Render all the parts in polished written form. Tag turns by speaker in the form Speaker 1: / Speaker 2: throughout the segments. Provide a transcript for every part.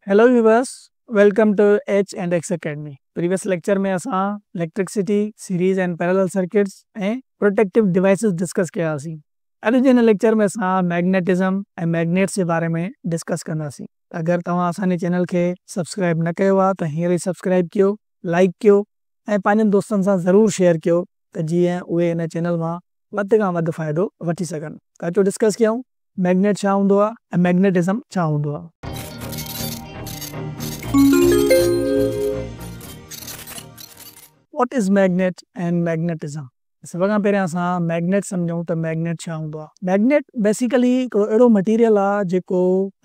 Speaker 1: Hello viewers, welcome to H and X Academy. Previous lecture में असां electricity, series and parallel circuits ऐं protective devices discuss कयासीं। अॼु जे हिन lecture में असां magnetism ऐं magnets जे बारे में discuss कंदासीं। अगर तव्हां असांजे चैनल खे सब्सक्राइब न कयो आहे त हींअर ई सब्सक्राइब कयो, लाइक कयो ऐं पंहिंजनि दोस्तनि सां ज़रूरु शेयर कयो त जीअं उहे हिन चैनल मां वधि खां वधि फ़ाइदो वठी सघनि। त अचो डिस्कस कयूं मैग्नेट छा हूंदो आहे ऐं मैग्नेटिज़म छा हूंदो आहे। What is magnet and magnetism? सभ खां पहिरियां असां मैग्नेट सम्झूं त मैग्नेट छा हूंदो आहे। मैग्नेट बेसिकली हिकिड़ो अहिड़ो मटीरियल आहे जेको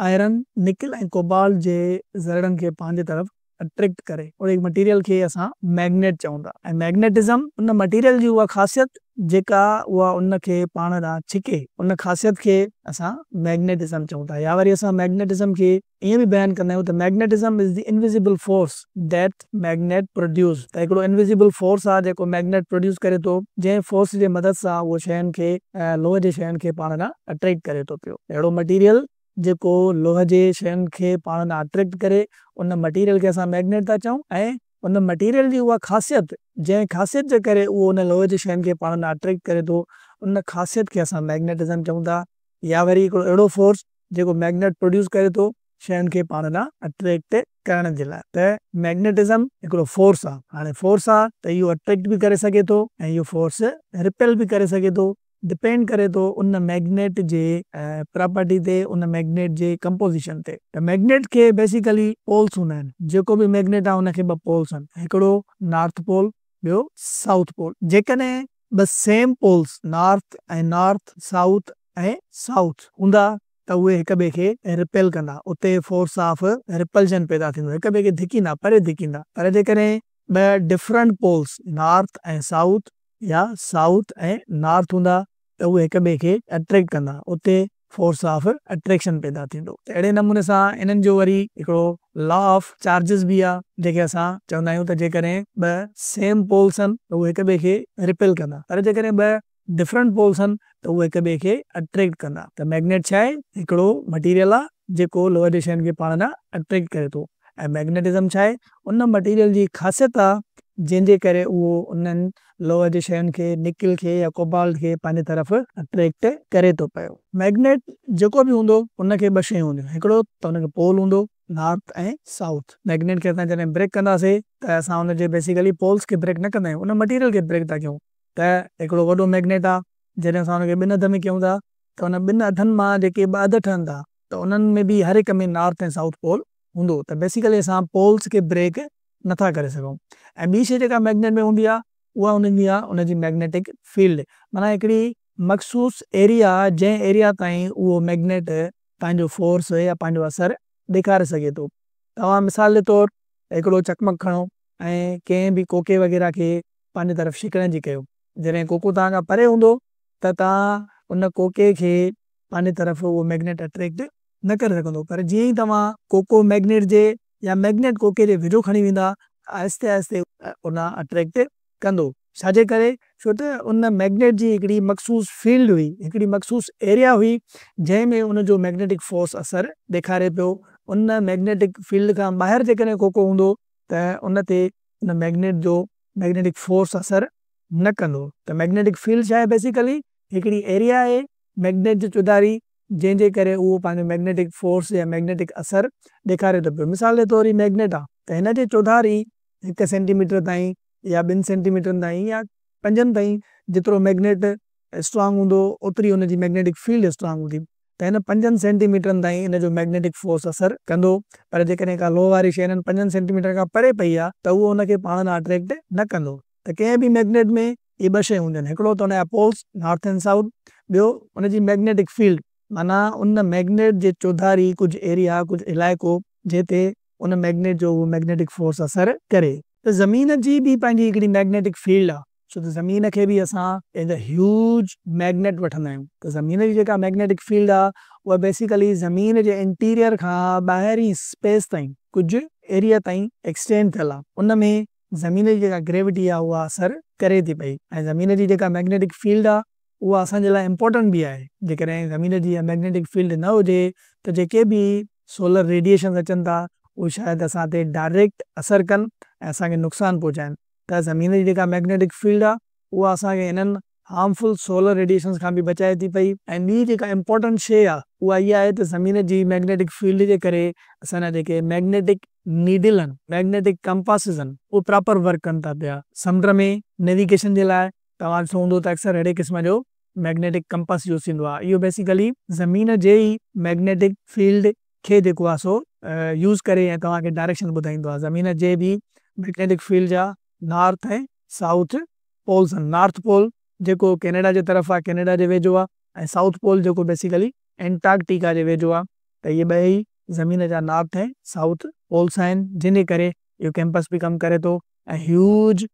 Speaker 1: आयरन, निकिल ऐं कोबाल्ट जे ज़रड़नि खे पंहिंजे तरफ़ अट्रैक्ट करे और एक मटीरियल खे असां मैग्नेट चऊं था। ऐं मैग्नेटिज़म उन मटीरियल जी उहा ख़ासियत जेका उहा उन खे पाण ॾांहुं छिके, उन ख़ासियत खे असां मैग्नेटिज़म चऊं था। या वरी असां मैग्नेटिज़म खे ईअं बि बयानु कंदा आहियूं त magnetism is the invisible force that magnet produce. त हिकिड़ो इनविजिबल फोर्स आहे जेको मैग्नेट प्रोड्यूस करे थो, जंहिं फोर्स जे मदद सां उहो शयुनि खे लोह जे शयुनि खे पाण ॾांहुं अट्रैक्ट करे थो पियो। अहिड़ो मटीरियल जेको लोह जे शयुनि खे पाण ॾांहुं अट्रैक्ट करे, उन मटीरियल खे असां मैग्नेट था चऊं। ऐं उन मटीरियल जी उहा ख़ासियत, जंहिं ख़ासियत जे करे उहो उन लोह जी शयुनि खे पाण ॾांहुं अट्रैक्ट करे थो, उन ख़ासियत खे असां मैग्नेटिज़म चऊं था। या वरी हिकिड़ो अहिड़ो फोर्स जेको मैग्नेट प्रोड्यूस करे थो शयुनि खे पाण ॾांहुं अट्रैक्ट करण जे लाइ। त मैग्नेटिज़म हिकिड़ो फोर्स आहे। हाणे फोर्स आहे त इहो अट्रैक्ट बि करे सघे थो ऐं इहो फोर्स रिपेल बि करे सघे थो। डिपेंड करे थो उन मैग्नेट जे प्रॉपर्टी ते, उन मैग्नेट जे कंपोज़िशन ते। त मैग्नेट खे बेसिकली पोल्स हूंदा आहिनि। जेको बि मैग्नेट आहे उनखे ॿ पोल्स आहिनि, हिकिड़ो नॉर्थ पोल, ॿियो साउथ पोल। जेकॾहिं ॿ सेम पोल्स नॉर्थ ऐं नॉर्थ, साउथ ऐं साउथ हूंदा त उहे हिक ॿिए खे रिपेल कंदा, उते फोर्स ऑफ रिपल्जन पैदा थींदो, हिक ॿिए खे धिकींदा, परे धिकींदा। पर जेकॾहिं ॿ डिफरेंट पोल्स नॉर्थ ऐं साउथ या साउथ ऐं नॉर्थ हूंदा त उहे हिक ॿिए खे अट्रैक्ट कंदा, उते फोर्स ऑफ अट्रैक्शन पैदा थींदो। त अहिड़े नमूने सां इन्हनि जो वरी हिकिड़ो लॉ ऑफ चार्जिस बि आहे, जेके असां चवंदा आहियूं त जेकॾहिं ॿ सेम पोल्स आहिनि त उहे हिक ॿिए खे रिपेल कंदा, पर जेकॾहिं ॿ डिफरेंट पोल्स आहिनि त उहे हिक ॿिए खे अट्रैक्ट कंदा। त मैग्नेट छा आहे? हिकिड़ो मटीरियल आहे जेको लोह जे शयुनि खे पाण ॾांहुं अट्रैक्ट करे थो। ऐं मैग्नेटिज़म छा आहे? उन मटीरियल जी ख़ासियत आहे जंहिंजे करे उहो उन्हनि लोह जे शयुनि खे, निकिल खे या कोबाल्ट खे पंहिंजे तरफ़ अट्रैक्ट करे थो पियो। मैग्नेट जेको बि हूंदो उनखे ॿ शयूं हूंदियूं, हिकिड़ो त उनखे पोल हूंदो नॉर्थ ऐं साउथ। मैग्नेट खे असां जॾहिं ब्रेक कंदासीं त असां उनजे बेसिकली पोल्स खे ब्रेक न कंदा आहियूं, उन मटीरियल खे ब्रेक था कयूं। त हिकिड़ो वॾो मैग्नेट आहे, जॾहिं असां हुनखे ॿिनि अध में कयूं था त उन ॿिनि अधनि मां जेके ॿ अध ठहनि था त उन्हनि में बि हर हिक में नॉर्थ ऐं साउथ पोल हूंदो। त बेसिकली असां पोल्स खे ब्रेक नथा करे सघूं। ऐं ॿी शइ जेका मैग्नेट में हूंदी आहे उहा हूंदी आहे उनजी मैग्नेटिक फील्ड, माना हिकिड़ी मख़सूस एरिया, जंहिं एरिया ताईं उहो मैग्नेट पंहिंजो फोर्स या पंहिंजो असरु ॾेखारे सघे थो। तव्हां मिसाल जे तौरु हिकिड़ो चकमक खणो ऐं कंहिं बि कोके वग़ैरह खे पंहिंजे तरफ़ छिकण जी कयो। जॾहिं कोको तव्हां खां परे हूंदो त तव्हां उन कोके खे पंहिंजे तरफ़ उहो मैग्नेट अट्रैक्ट न करे सघंदो, पर जीअं ई तव्हां कोको मैग्नेट जे या मैग्नेट कोके जे वेझो खणी वेंदा, आहिस्ते आहिस्ते उन अट्रैक्ट कंदो। छाजे करे? छो त उन मैग्नेट जी हिकिड़ी मख़सूस फील्ड हुई, हिकिड़ी मख़सूस एरिया हुई जंहिं में उनजो मैग्नेटिक फोर्स असरु ॾेखारे पियो। उन मैग्नेटिक फील्ड खां ॿाहिरि जेकॾहिं कोको हूंदो त उन ते उन मैग्नेट जो मैग्नेटिक फोर्स असरु न कंदो। त मैग्नेटिक फील्ड छा आहे? बेसिकली हिकिड़ी एरिया आहे मैग्नेट जी चौधारी, जंहिंजे करे उहो पंहिंजो मैग्नेटिक फोर्स या मैग्नेटिक असरु ॾेखारे थो पियो। मिसाल जे तौरु ही मैग्नेट आहे त हिन जी चौधारी 1 सेंटीमीटर ताईं या 2 सेंटीमीटर ताईं या 5 ताईं जेतिरो मैग्नेट स्ट्रांग हूंदो ओतिरी हुनजी मैग्नेटिक फील्ड स्ट्रांग हूंदी। त हिन 5 सेंटीमीटरनि ताईं हिन जो मैग्नेटिक फोर्स असरु कंदो। पर जेकॾहिं का लोह वारी शइ हिननि 5 सेंटीमीटर खां परे पई आहे त उहो हुनखे पाण ॾांहुं अट्रैक्ट न कंदो। त कंहिं बि मैग्नेट में इहे ॿ शयूं हूंदियूं आहिनि, हिकिड़ो त हुनजा पोल्स नॉर्थ ऐं साउथ, ॿियो हुनजी मैग्नेटिक फील्ड, माना उन मैग्नेट जे चौधारी कुझु एरिया, कुझु इलाइक़ो जिते उन मैग्नेट जो उहो मैग्नेटिक फोर्स असरु करे। त ज़मीन जी बि पंहिंजी हिकिड़ी मैग्नेटिक फील्ड आहे, छो त ज़मीन खे बि असां एज अ ह्यूज मैग्नेट वठंदा आहियूं। त ज़मीन जी जेका मैग्नेटिक फील्ड आहे उहा बेसिकली ज़मीन जे इंटीरियर खां ॿाहिरीं स्पेस ताईं, कुझु एरिया ताईं एक्सटेंड थियल आहे। उन में ज़मीन जी जेका ग्रेविटी आहे उहा असरु करे थी पई। ऐं ज़मीन जी जेका मैग्नेटिक फील्ड आहे उहा असांजे लाइ इम्पोर्टेंट बि आहे। जेकॾहिं ज़मीन जी मैग्नेटिक फील्ड न हुजे त जेके बि सोलर रेडिएशन अचनि था उहे शायदि असां ते डायरेक्ट असरु कनि ऐं असांखे नुक़सानु पहुचाइनि। त ज़मीन जी जेका मैग्नेटिक फील्ड आहे उहा असांखे इन्हनि हार्मफुल सोलर रेडिएशंस खां बि बचाए थी पई। ऐं ॿी जेका इम्पोर्टेंट शइ आहे उहा इहा आहे त ज़मीन जी मैग्नेटिक फील्ड जे करे असांजा जेके मैग्नेटिक नीडल आहिनि, मैग्नेटिक कंपासिस आहिनि, उहे प्रॉपर वर्क कनि था पिया। समुंड में नेविगेशन जे लाइ तव्हां ॾिसो हूंदो त अक्सर अहिड़े क़िस्म जो मैग्नेटिक कंपास यूज़ थींदो आहे। इहो बेसिकली ज़मीन जे ई मैग्नेटिक फील्ड खे जेको आहे सो यूज़ करे ऐं तव्हांखे डायरेक्शन ॿुधाईंदो आहे। ज़मीन जे बि मैग्नेटिक फील्ड जा नॉर्थ ऐं साउथ पोल्स आहिनि। नॉर्थ पोल जेको कैनेडा जे तरफ़ आहे, कैनेडा जे वेझो आहे, ऐं साउथ पोल जेको बेसिकली एंटार्कटिका जे वेझो आहे। त इहे ॿई ज़मीन जा नॉर्थ ऐं साउथ पोल्स आहिनि, जिन करे इहो कैंपस बि कमु करे थो। ऐं ह्यूज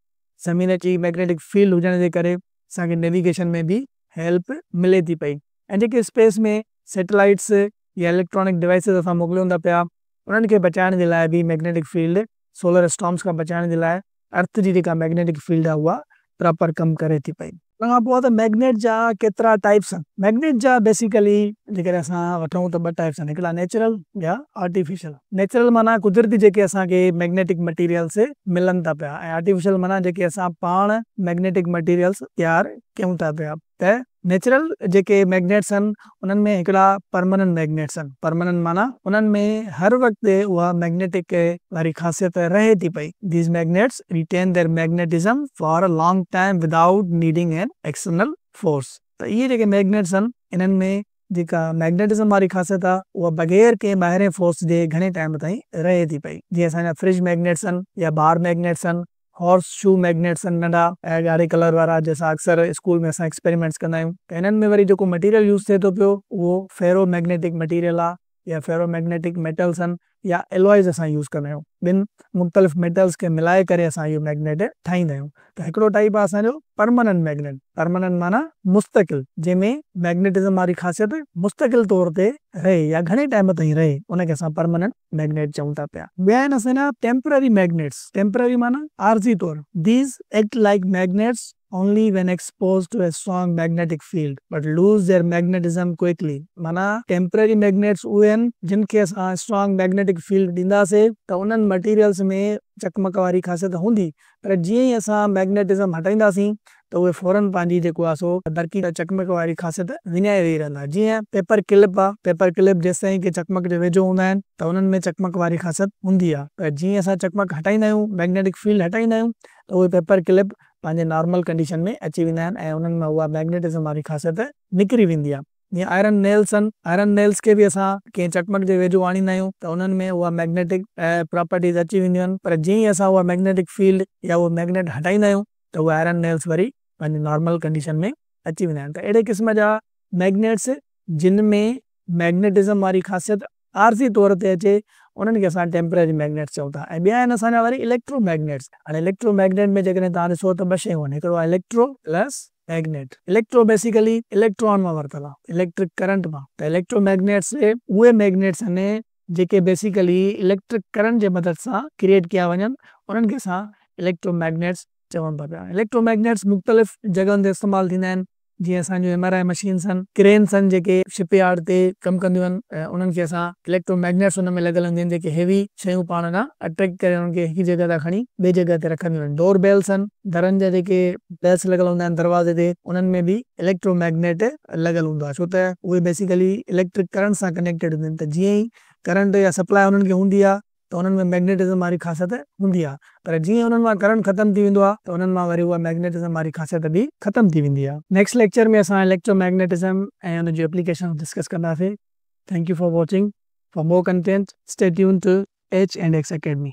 Speaker 1: ज़मीन जी मैग्नेटिक फील्ड हुजण जे करे असांखे नेविगेशन में बि हेल्प मिले थी पई। ऐं जेके स्पेस में सैटेलाइट्स या इलेक्ट्रॉनिक डिवाइसिस असां मोकिलियूं था पिया, उन्हनि खे बचाइण जे लाइ बि मैग्नेटिक फील्ड सोलर स्टॉर्म्स खां बचाइण जे लाइ अर्थ जी जेका मैग्नेटिक फील्ड आहे उहा प्रॉपर कमु करे थी पई। उन खां पोइ त मैग्नेट जा केतिरा टाइप्स आहिनि। मैग्नेट जा बेसिकली जेकॾहिं असां वठूं त ॿ टाइप्स आहिनि, हिकिड़ा नेचुरल या आर्टिफिशियल। नेचुरल माना कुदरती जेके असांखे मैग्नेटिक मटीरियल्स मिलनि था पिया, ऐं आर्टिफिशियल माना जेके असां पाण मैग्नेटिक मटीरियल्स तयारु कयूं था पिया। त नेचुरल जेके मैग्नेट्स आहिनि उन्हनि में हिकिड़ा परमानेंट मैग्नेट्स आहिनि। परमानेंट माना उन्हनि में हर वक़्तु उहा मैग्नेटिक वारी ख़ासियत रहे थी पई। These magnets retain their magnetism for a long time without needing an external force. त इहे जेके मैग्नेट्स आहिनि इन्हनि में जेका मैग्नेटिज्म वारी ख़ासियत आहे उहा बग़ैर कंहिं ॿाहिरें फोर्स जे घणे टाइम ताईं रहे थी पई। जीअं असांजा फ्रिज मैग्नेट्स आहिनि या बार मैग्नेट्स आहिनि, हॉर्स शू मैग्नेट्स आहिनि नंढा ऐं ॻाढ़े कलर वारा, जंहिंसां अक्सर स्कूल में असां एक्सपेरिमेंट्स कंदा आहियूं। त इन्हनि में वरी जेको मटीरियल यूज़ थिए थो पियो उहो फेरो मैग्नेटिक मटीरियल आहे, या फेरो मैग्नेटिक मेटल्स आहिनि, या एलॉयज़ असां यूज़ कंदा आहियूं। ॿिनि मुख़्तलिफ़ मेटल्स खे मिलाए करे असां इहो मैग्नेट ठाहींदा आहियूं। त हिकिड़ो टाइप आहे असांजो परमानेंट मैग्नेट। परमानेंट माना मुस्तक़िल, जंहिंमें मैग्नेटिज्म वारी ख़ासियत मुस्तक़िल तौर ते रहे या घणे टाइम ताईं रहे, उनखे असां परमानेंट मैग्नेट चऊं था पिया। ॿिया आहिनि असांजा टेम्पररी मैग्नेट्स। टेम्पररी माना आरज़ी तौर। These act like magnets only when exposed to a strong magnetic field but lose their magnetism quickly। माना टेम्पररी मैग्नेट्स उहे आहिनि जिन खे असां स्ट्रॉन्ग मैग्नेटिक फील्ड ॾींदासीं त उन्हनि मटीरियल्स में चकमक वारी ख़ासियत हूंदी, पर जीअं ई असां मैग्नेटिज्म हटाईंदासीं त उहे फौरन पंहिंजी जेको आहे सो दरकी चकमक वारी ख़ासियत विञाए वेही रहंदा। जीअं पेपर क्लिप आहे, पेपर क्लिप जेसि ताईं की चकमक जे वेझो हूंदा आहिनि त उन्हनि में चकमक वारी ख़ासियत हूंदी आहे, पर जीअं असां चकमक हटाईंदा आहियूं, मैग्नेटिक फील्ड हटाईंदा आहियूं, त उहे पेपर क्लिप पंहिंजे नॉर्मल कंडीशन में अची वेंदा आहिनि ऐं उन्हनि में उहा मैग्नेटिज्म वारी ख़ासियत निकिरी वेंदी आहे। जीअं आयरन नेल्स आहिनि, आयरन नेल्स खे बि असां कंहिं चकमक जे वेझो आणींदा आहियूं त उन्हनि में उहा मैग्नेटिक प्रॉपर्टीज़ अची वेंदियूं आहिनि, पर जीअं ई असां उहा मैग्नेटिक फील्ड या उहा मैग्नेट हटाईंदा आहियूं त उहा आयरन नेल्स वरी पंहिंजे नॉर्मल कंडीशन में अची वेंदा आहिनि। त अहिड़े क़िस्म जा मैग्नेट्स जिन में मैग्नेटिज्म वारी ख़ासियत आरज़ी तौर ते अचे, उन्हनि खे असां टेम्पररी मैग्नेट्स चऊं था। ऐं ॿिया आहिनि असांजा वरी इलेक्ट्रोमैग्नेट्स। हाणे इलेक्ट्रोमैग्नेट में जेकॾहिं तव्हां ॾिसो त ॿ शयूं आहिनि, हिकिड़ो आहे electro plus magnet. Electro basically electron मां वरितल आहे, इलेक्ट्रिक करंट मां। त इलेक्ट्रोमैग्नेट्स उहे मैग्नेट्स आहिनि जेके बेसिकली इलेक्ट्रिक करंट जे मदद सां क्रिएट कया वञनि, उन्हनि खे असां इलेक्ट्रोमैग्नेट्स चवनि था पिया। इलेक्ट्रोमैग्नेट्स मुख़्तलिफ़ जॻहियुनि ते इस्तेमालु थींदा आहिनि। जीअं असांजो MRI मशीन्स आहिनि, क्रेन्स आहिनि जेके शिपयार्ड ते कमु कंदियूं आहिनि, उन्हनि खे असां इलेक्ट्रोमैग्नेट्स उन में लॻल हूंदियूं आहिनि जेके हेवी शयूं पाण खां अट्रैक्ट करे उन्हनि खे हिकु जॻह तां खणी ॿिए जॻह ते रखंदियूं आहिनि। डोर बेल्स आहिनि, दरनि जा जेके बेल्स लॻल हूंदा आहिनि दरवाज़े ते, उन्हनि में बि इलेक्ट्रोमैग्नेट लॻल हूंदो आहे, छो त उहे बेसिकली इलेक्ट्रिक करंट सां कनेक्टेड हूंदियूं आहिनि। त जीअं ई करंट या सप्लाई उन्हनि खे हूंदी आहे त उन्हनि में मैग्नेटिज्म वारी ख़ासियत हूंदी आहे, पर जीअं उन्हनि मां करंट ख़तम थी वेंदो आहे त उन्हनि मां वरी उहा मैग्नेटिज्म वारी ख़ासियत बि ख़तम थी वेंदी आहे। नेक्स्ट लेक्चर में असां इलेक्ट्रोमैग्नेटिज्म ऐं उन जी एप्लीकेशन डिस्कस कंदासीं। Thank you for watching. For more content stay tuned to H&X Academy।